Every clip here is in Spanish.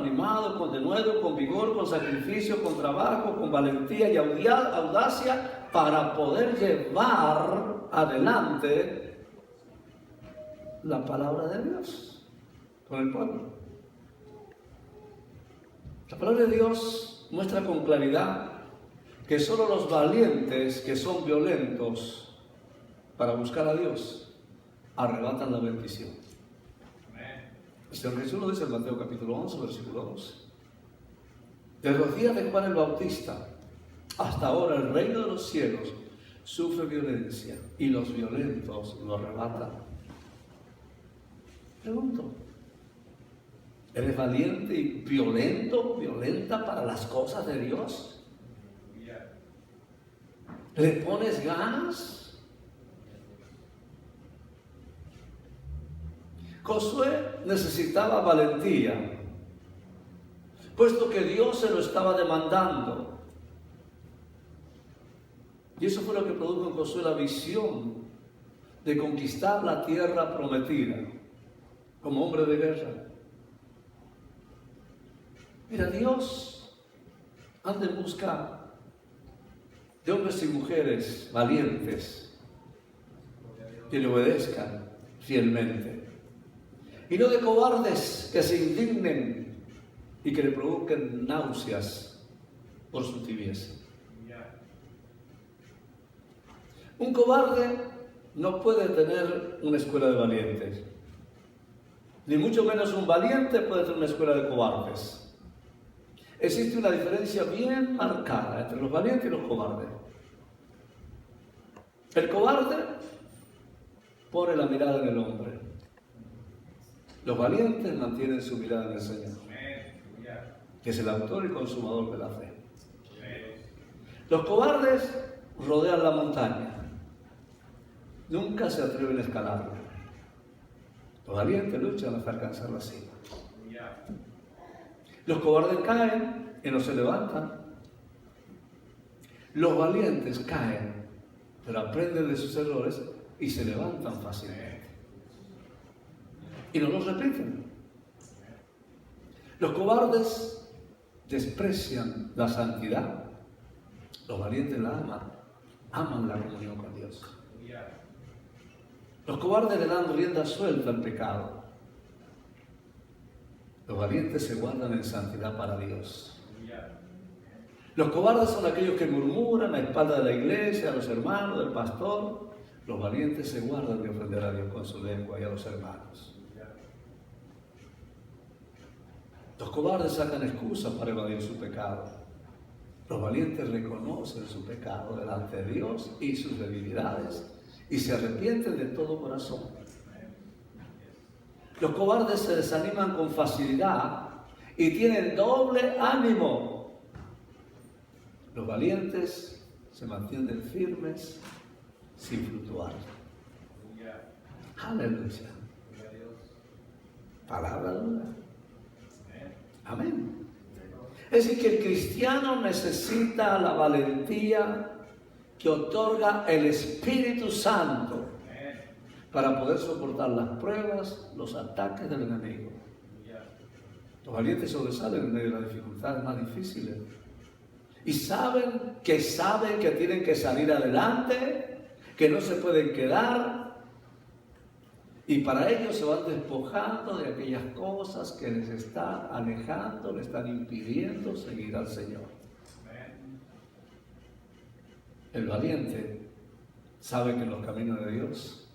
animado, con denuedo, con vigor, con sacrificio, con trabajo, con valentía y audacia para poder llevar adelante la palabra de Dios con el pueblo. La palabra de Dios muestra con claridad que solo los valientes que son violentos para buscar a Dios arrebatan la bendición. El Señor Jesús lo dice en Mateo capítulo 11, versículo 12. Desde los días de Juan el Bautista hasta ahora el reino de los cielos sufre violencia y los violentos lo arrebatan. Pregunto, ¿eres valiente y violenta para las cosas de Dios? ¿Le pones ganas? Josué necesitaba valentía, puesto que Dios se lo estaba demandando. Y eso fue lo que produjo en Josué la visión de conquistar la tierra prometida como hombre de guerra. Mira, Dios anda en busca de hombres y mujeres valientes que le obedezcan fielmente, y no de cobardes que se indignen y que le provoquen náuseas por su tibieza. Un cobarde no puede tener una escuela de valientes, ni mucho menos un valiente puede tener una escuela de cobardes. Existe una diferencia bien marcada entre los valientes y los cobardes. El cobarde pone la mirada en el hombre. Los valientes mantienen su mirada en el Señor, que es el autor y consumador de la fe. Los cobardes rodean la montaña, nunca se atreven a escalarla. Los valientes luchan hasta alcanzar la cima. Los cobardes caen y no se levantan. Los valientes caen, pero aprenden de sus errores y se levantan fácilmente. Y no los repiten. Los cobardes desprecian la santidad. Los valientes la aman la comunión con Dios. Los cobardes le dan rienda suelta al pecado. Los valientes se guardan en santidad para Dios. Los cobardes son aquellos que murmuran a espaldas de la iglesia, a los hermanos, del pastor. Los valientes se guardan de ofender a Dios con su lengua y a los hermanos. Los cobardes sacan excusas para evadir su pecado. Los valientes reconocen su pecado delante de Dios y sus debilidades y se arrepienten de todo corazón. Los cobardes se desaniman con facilidad y tienen doble ánimo. Los valientes se mantienen firmes sin fluctuar. Aleluya. Palabra dura. Amén. Es decir, que el cristiano necesita la valentía que otorga el Espíritu Santo para poder soportar las pruebas, los ataques del enemigo. Los valientes sobresalen en medio de las dificultades más difíciles y saben que tienen que salir adelante, que no se pueden quedar, y para ello se van despojando de aquellas cosas que les están alejando, les están impidiendo seguir al Señor. El valiente sabe que en los caminos de Dios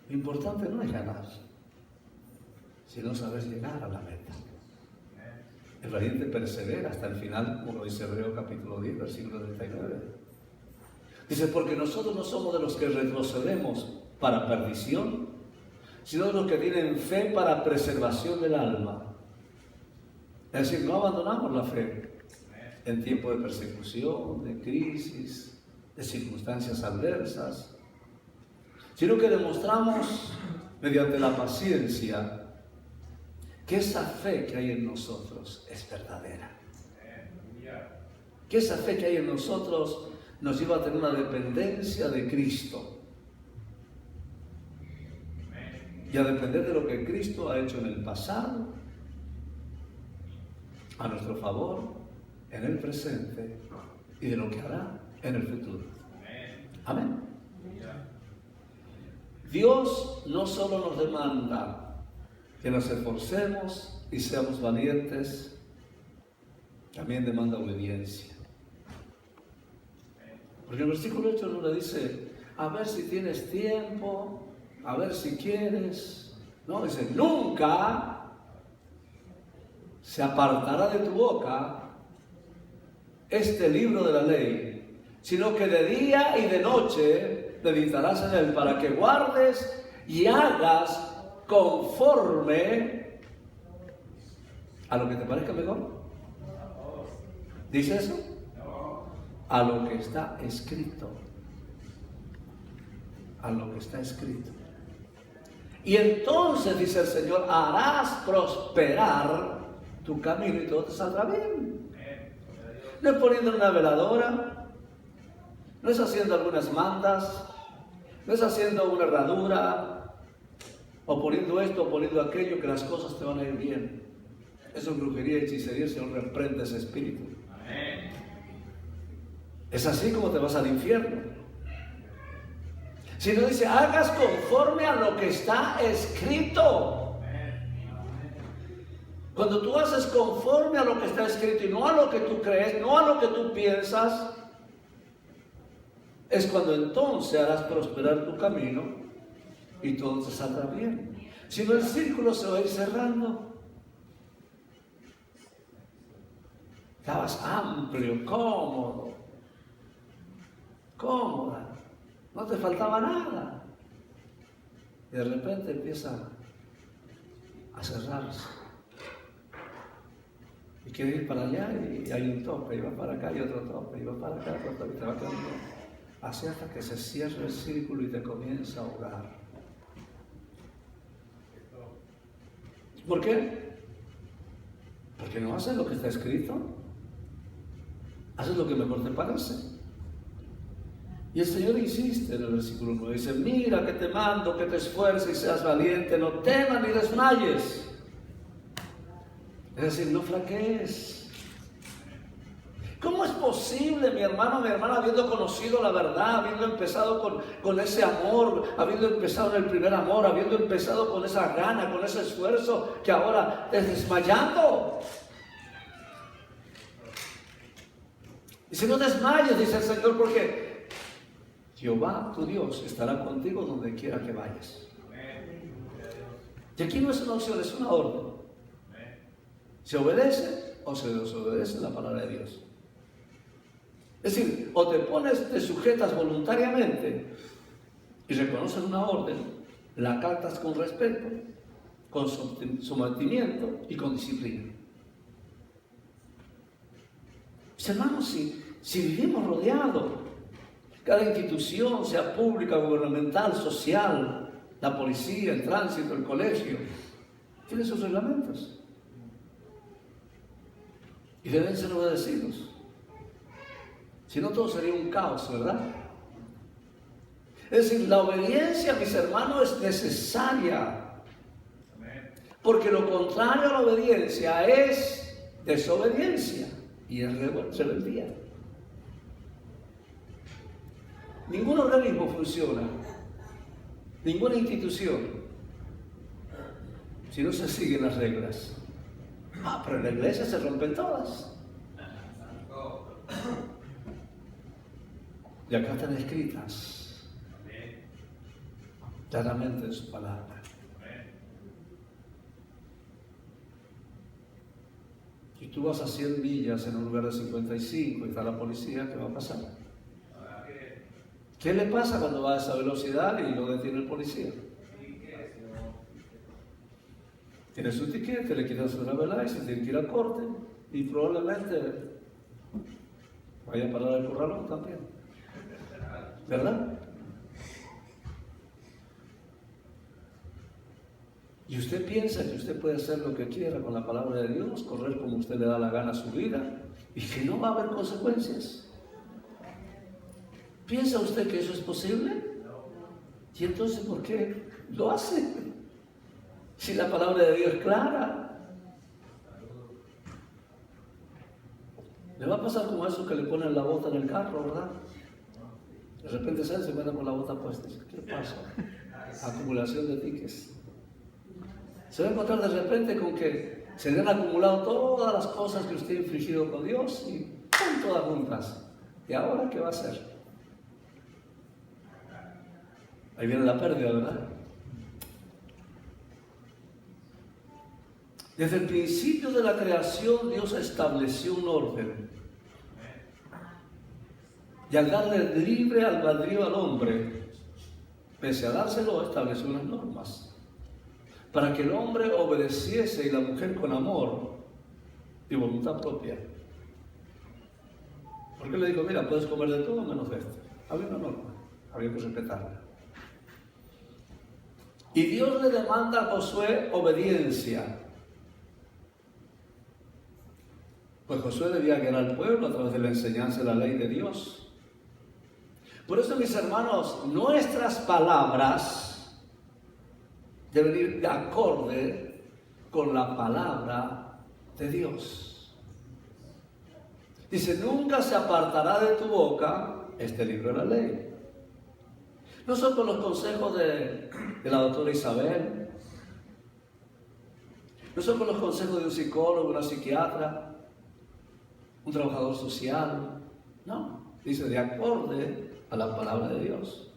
lo importante no es ganar, sino saber llegar a la meta. El valiente persevera hasta el final, como dice Hebreos capítulo 10, versículo 39. Dice, porque nosotros no somos de los que retrocedemos para perdición, sino de los que tienen fe para preservación del alma. Es decir, no abandonamos la fe en tiempo de persecución, de crisis, de circunstancias adversas, sino que demostramos mediante la paciencia que esa fe que hay en nosotros es verdadera. Que esa fe que hay en nosotros nos lleva a tener una dependencia de Cristo y a depender de lo que Cristo ha hecho en el pasado a nuestro favor en el presente y de lo que hará en el futuro. Amén. Dios no solo nos demanda que nos esforcemos y seamos valientes, también demanda obediencia. Porque el versículo 8 no le dice, a ver si tienes tiempo, a ver si quieres. No, dice, nunca se apartará de tu boca este libro de la ley, sino que de día y de noche meditarás en él para que guardes y hagas conforme a lo que te parezca mejor. ¿Dice eso? A lo que está escrito. A lo que está escrito. Y entonces, dice el Señor, harás prosperar tu camino y todo te saldrá bien. No es poniendo una veladora, no es haciendo algunas mandas, no es haciendo una herradura, o poniendo esto, o poniendo aquello, que las cosas te van a ir bien. Eso es brujería y hechicería, el Señor reprende ese espíritu. Es así como te vas al infierno. Si no dice, hagas conforme a lo que está escrito. Cuando tú haces conforme a lo que está escrito y no a lo que tú crees, no a lo que tú piensas, es cuando entonces harás prosperar tu camino y todo te saldrá bien. Si no, el círculo se va a ir cerrando. Estabas amplio, cómoda, no te faltaba nada. Y de repente empieza a cerrarse. Y quieres ir para allá y hay un tope, y va para acá y otro tope, y va para acá y otro tope, y te va quedando así hasta que se cierre el círculo y te comienza a ahogar. ¿Por qué? Porque no haces lo que está escrito, haces lo que mejor te parece. Y el Señor insiste en el versículo 9, dice, mira que te mando, que te esfuerces y seas valiente, no temas ni desmayes. Es decir, no flaquees. ¿Cómo es posible, mi hermano, mi hermana, habiendo conocido la verdad, habiendo empezado con ese amor, habiendo empezado en el primer amor, habiendo empezado con esa gana, con ese esfuerzo, que ahora estés desmayando? Y si no desmayes, dice el Señor, porque Jehová, tu Dios, estará contigo donde quiera que vayas. Y aquí no es una opción, es una orden. ¿Se obedece o se desobedece la palabra de Dios? Es decir, o te sujetas voluntariamente y reconoces una orden, la acatas con respeto, con sometimiento y con disciplina. Mis hermanos, si vivimos rodeados, cada institución, sea pública, gubernamental, social, la policía, el tránsito, el colegio, tiene sus reglamentos. Y deben ser obedecidos. Si no, todo sería un caos, ¿verdad? Es decir, la obediencia, mis hermanos, es necesaria. Porque lo contrario a la obediencia es desobediencia y es rebeldía. Ningún organismo funciona, ninguna institución, si no se siguen las reglas. Pero en la iglesia se rompen todas. Y acá están escritas claramente en su palabra. Si tú vas a 100 millas en un lugar de 55 y está la policía, ¿qué va a pasar? ¿Qué le pasa cuando va a esa velocidad y lo detiene el policía? Tiene su tiquete, le quitan su revela y se tiene que ir al corte y probablemente vaya a parar el corralón también. ¿Verdad? Y usted piensa que usted puede hacer lo que quiera con la palabra de Dios, correr como usted le da la gana a su vida y que no va a haber consecuencias. ¿Piensa usted que eso es posible? ¿Y entonces por qué lo hace? Si la palabra de Dios es clara. Le va a pasar como eso que le ponen la bota en el carro, ¿verdad? De repente se mete con la bota puesta. ¿Qué pasa? Acumulación de tickets. Se va a encontrar de repente con que se le han acumulado todas las cosas que usted ha infligido con Dios y ¡pum! Todas juntas. ¿Y ahora qué va a hacer? Ahí viene la pérdida, ¿verdad? Desde el principio de la creación, Dios estableció un orden. Y al darle libre albedrío al hombre, pese a dárselo, estableció unas normas. Para que el hombre obedeciese y la mujer con amor y voluntad propia. Porque le digo, mira, puedes comer de todo menos de esto. Había una norma, había que respetarla. Y Dios le demanda a Josué obediencia. Pues Josué debía guiar al pueblo a través de la enseñanza de la ley de Dios. Por eso, mis hermanos, nuestras palabras deben ir de acorde con la palabra de Dios. Dice, nunca se apartará de tu boca este libro de la ley. No son con los consejos de la doctora Isabel, no son con los consejos de un psicólogo, una psiquiatra, un trabajador social, no, dice de acorde a la palabra de Dios.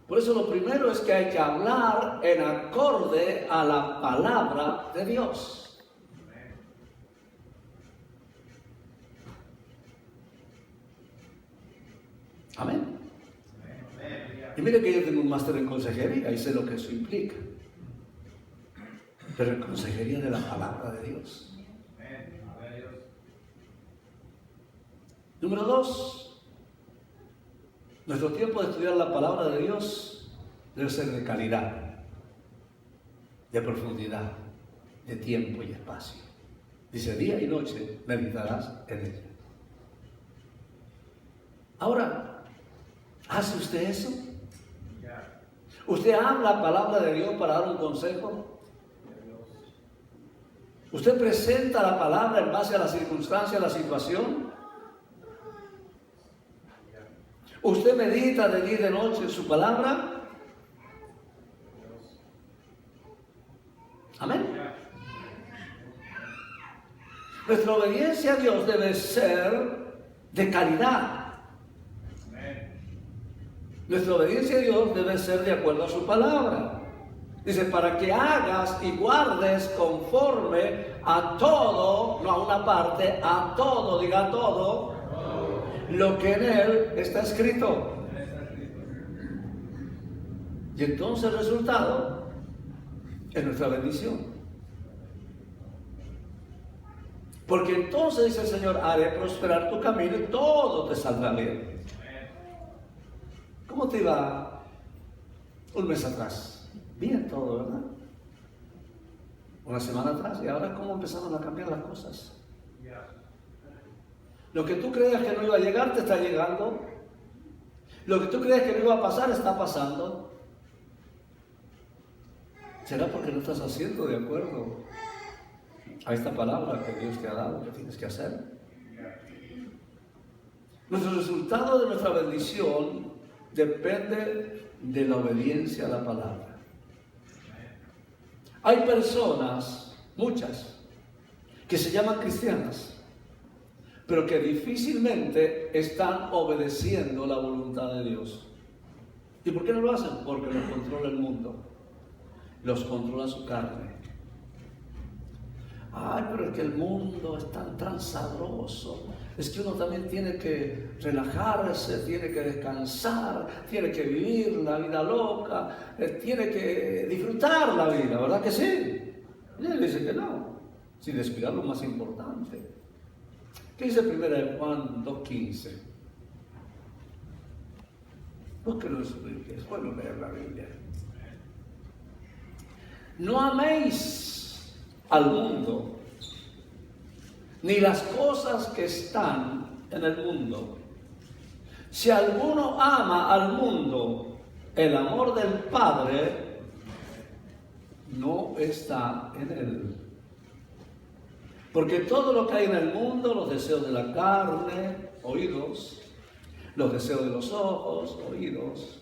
Por eso lo primero es que hay que hablar en acorde a la palabra de Dios. Amén. Y mire que yo tengo un máster en consejería y sé lo que eso implica. Pero en consejería de la palabra de Dios. Número 2, nuestro tiempo de estudiar la palabra de Dios debe ser de calidad, de profundidad, de tiempo y espacio. Dice, día y noche meditarás en ella. Ahora, ¿hace usted eso? ¿Usted habla palabra de Dios para dar un consejo? ¿Usted presenta la palabra en base a la circunstancia, a la situación? ¿Usted medita de día y de noche en su palabra? Amén. Nuestra obediencia a Dios debe ser de calidad. Nuestra obediencia a Dios debe ser de acuerdo a su palabra. Dice, para que hagas y guardes conforme a todo, no a una parte, a todo, diga a todo, lo que en él está escrito. Y entonces el resultado es nuestra bendición. Porque entonces dice el Señor, haré prosperar tu camino y todo te saldrá bien. ¿Cómo te iba un mes atrás? Bien todo, ¿verdad? Una semana atrás. ¿Y ahora cómo empezaron a cambiar las cosas? Lo que tú creías que no iba a llegar, te está llegando. Lo que tú creías que no iba a pasar, está pasando. ¿Será porque no estás haciendo de acuerdo a esta palabra que Dios te ha dado, que tienes que hacer? Nuestro resultado de nuestra bendición depende de la obediencia a la palabra. Hay personas, muchas, que se llaman cristianas, pero que difícilmente están obedeciendo la voluntad de Dios. ¿Y por qué no lo hacen? Porque los controla el mundo, los controla su carne. Ay, pero es que el mundo es tan sabroso. Es que uno también tiene que relajarse, tiene que descansar, tiene que vivir la vida loca, tiene que disfrutar la vida, ¿verdad que sí? Y él dice que no, sin descuidar lo más importante. ¿Qué dice 1 Juan 2:15? Búsquenlo en su Biblia, es bueno leer la Biblia. No améis al mundo, ni las cosas que están en el mundo. Si alguno ama al mundo, el amor del Padre no está en él. Porque todo lo que hay en el mundo, los deseos de la carne, oídos, los deseos de los ojos, oídos,